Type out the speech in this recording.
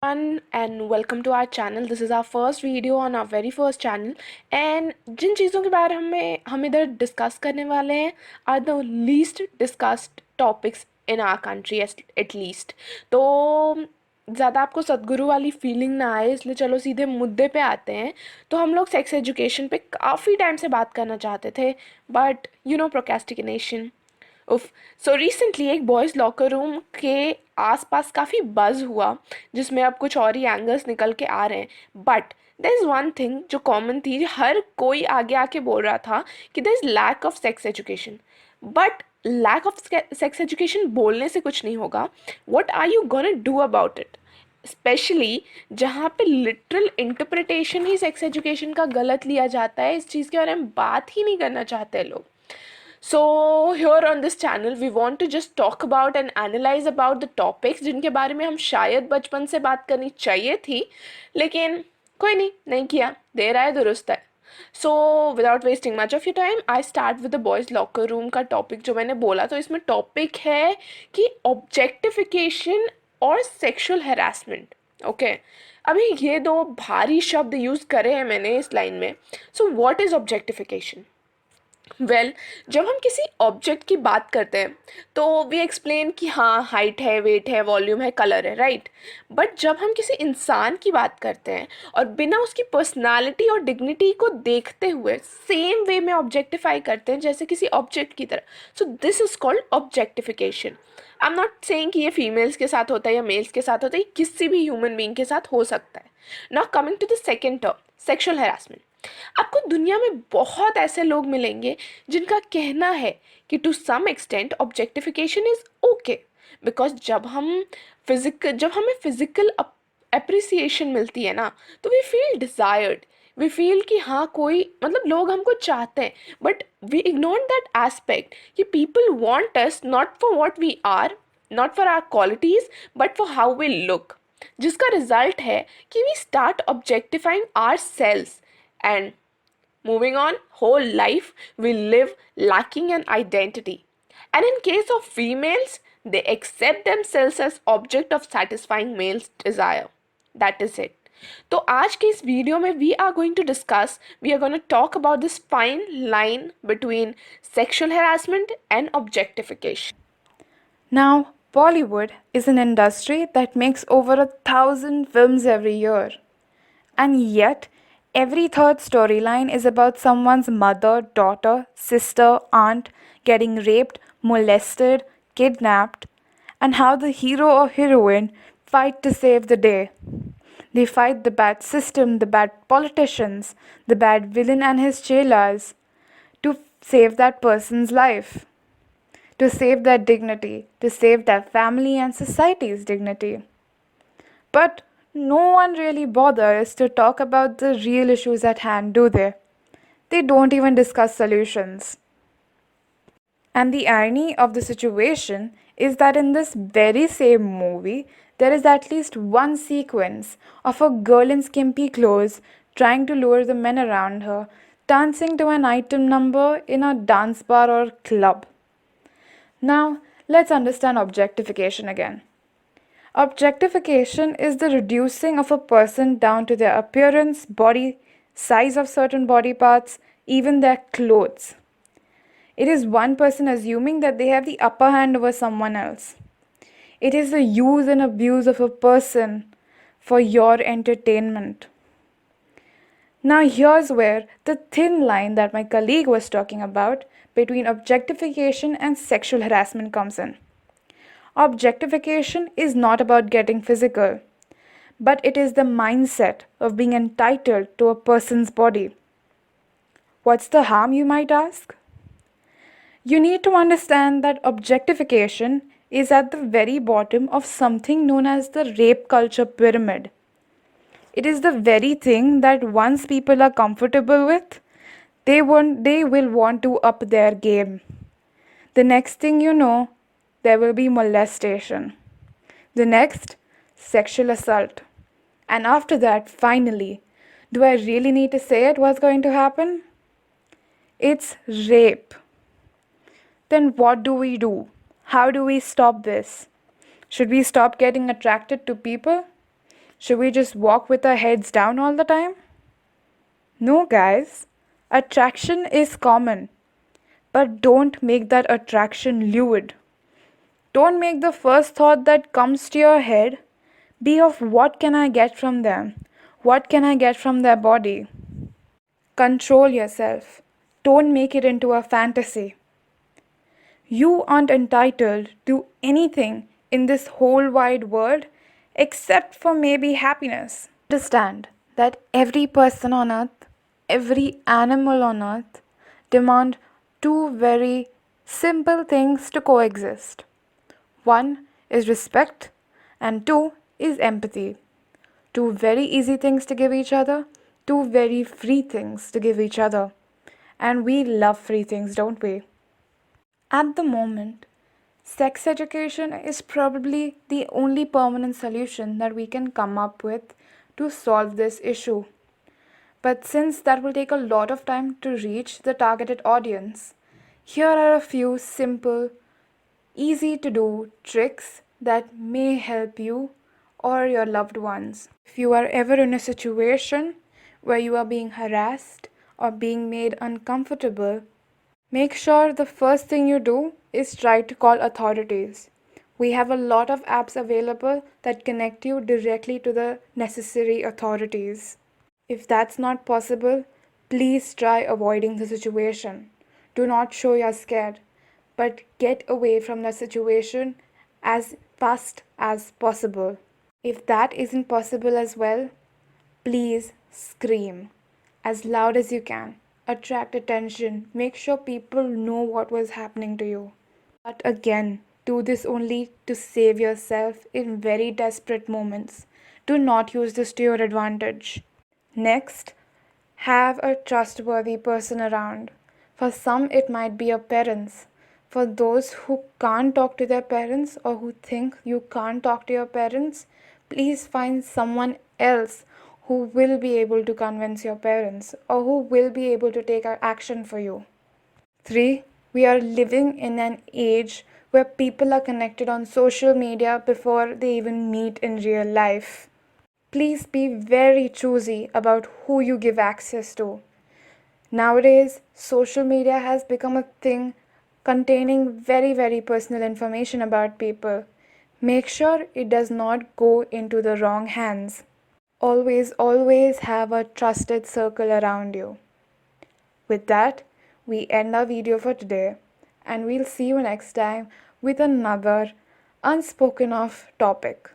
everyone and welcome to our channel. This is our first video on our very first channel and जिन चीज़ों के बारे में हम इधर डिस्कस करने वाले हैं are the least discussed topics in our country at least. तो ज़्यादा आपको सदगुरु वाली फीलिंग ना आए इसलिए चलो सीधे मुद्दे पे आते हैं। तो हम लोग सेक्स एजुकेशन पे काफ़ी टाइम से बात करना चाहते थे बट प्रोक्रेस्टिनेशन। उफ। सो रिसेंटली एक बॉयज़ लॉकर रूम के आसपास काफ़ी बज़ हुआ जिसमें अब कुछ और ही एंगल्स निकल के आ रहे हैं but there is one thing जो कॉमन थी, हर कोई आगे आके बोल रहा था कि there is lack of sex education. But lack of sex education बोलने से कुछ नहीं होगा। What are you gonna do about it, especially जहाँ पे लिटरल इंटरप्रिटेशन ही सेक्स एजुकेशन का गलत लिया जाता है। इस चीज़ के बारे में बात ही नहीं करना चाहते लोग। So here on this channel we want to just talk about and analyze about the topics जिनके बारे में हम शायद बचपन से बात करनी चाहिए थी लेकिन कोई नहीं किया, देर आए दुरुस्त है। So without wasting much of your time I start with the boys locker room का टॉपिक जो मैंने बोला। तो इसमें टॉपिक है कि ऑब्जेक्टिफिकेशन और सेक्सुअल हैरासमेंट। ओके, अभी ये दो भारी शब्द यूज़ करे हैं मैंने इस लाइन में। So what is objectification? जब हम किसी ऑब्जेक्ट की बात करते हैं तो वी एक्सप्लेन कि हाँ हाइट है, वेट है, वॉल्यूम है, कलर है, राइट। बट जब हम किसी इंसान की बात करते हैं और बिना उसकी पर्सनालिटी और डिग्निटी को देखते हुए सेम वे में ऑब्जेक्टिफाई करते हैं जैसे किसी ऑब्जेक्ट की तरह, so this is called objectification. I am not saying कि ये फीमेल्स के साथ होता है या मेल्स के साथ होता है, किसी भी ह्यूमन बीइंग के साथ हो सकता है। Now coming to the second term, sexual harassment. आपको दुनिया में बहुत ऐसे लोग मिलेंगे जिनका कहना है कि to some extent objectification is okay because जब हमें फिजिकल अप्रिसिएशन मिलती है ना तो we feel desired, we feel कि हाँ कोई मतलब लोग हमको चाहते हैं। But we ignore that aspect कि people want us not for what we are, not for our qualities but for how we look, जिसका रिजल्ट है कि we start objectifying our selves and moving on, whole life we live lacking an identity. And in case of females, they accept themselves as object of satisfying male's desire. That is it. तो आज के इस video में we are going to discuss, we are going to talk about this fine line between sexual harassment and objectification. Now, Bollywood is an industry that makes over 1,000 films every year. And yet, every third storyline is about someone's mother, daughter, sister, aunt getting raped, molested, kidnapped, and how the hero or heroine fight to save the day. They fight the bad system, the bad politicians, the bad villain and his chelas to save that person's life, to save their dignity, to save their family and society's dignity. But no one really bothers to talk about the real issues at hand, do they? They don't even discuss solutions. And the irony of the situation is that in this very same movie, there is at least one sequence of a girl in skimpy clothes trying to lure the men around her, dancing to an item number in a dance bar or club. Now, let's understand objectification again. Objectification is the reducing of a person down to their appearance, body, size of certain body parts, even their clothes. It is one person assuming that they have the upper hand over someone else. It is the use and abuse of a person for your entertainment. Now, here's where the thin line that my colleague was talking about between objectification and sexual harassment comes in. Objectification is not about getting physical, but it is the mindset of being entitled to a person's body. What's the harm, you might ask? You need to understand that objectification is at the very bottom of something known as the rape culture pyramid. It is the very thing that once people are comfortable with, they will want to up their game. The next thing you know, there will be molestation. The next, sexual assault. And after that, finally, do I really need to say it what's going to happen? It's rape. Then what do we do? How do we stop this? Should we stop getting attracted to people? Should we just walk with our heads down all the time? No, guys. Attraction is common, but don't make that attraction lewd. Don't make the first thought that comes to your head be of what can I get from them? What can I get from their body? Control yourself. Don't make it into a fantasy. You aren't entitled to anything in this whole wide world except for maybe happiness. Understand that every person on earth, every animal on earth demand two very simple things to coexist. One is respect, and two is empathy. Two very easy things to give each other, two very free things to give each other. And we love free things, don't we? At the moment, sex education is probably the only permanent solution that we can come up with to solve this issue. But since that will take a lot of time to reach the targeted audience, here are a few simple, easy to do tricks that may help you or your loved ones. If you are ever in a situation where you are being harassed or being made uncomfortable, make sure the first thing you do is try to call authorities. We have a lot of apps available that connect you directly to the necessary authorities. If that's not possible, please try avoiding the situation. Do not show you're scared, but get away from the situation as fast as possible. If that isn't possible as well, please scream as loud as you can. Attract attention. Make sure people know what was happening to you. But again, do this only to save yourself in very desperate moments. Do not use this to your advantage. Next, have a trustworthy person around. For some, it might be your parents. For those who can't talk to their parents or who think you can't talk to your parents, please find someone else who will be able to convince your parents or who will be able to take action for you. 3. We are living in an age where people are connected on social media before they even meet in real life. Please be very choosy about who you give access to. Nowadays, social media has become a thing containing very, very personal information about people. Make sure it does not go into the wrong hands. Always, always have a trusted circle around you. With that, we end our video for today, and we'll see you next time with another unspoken of topic.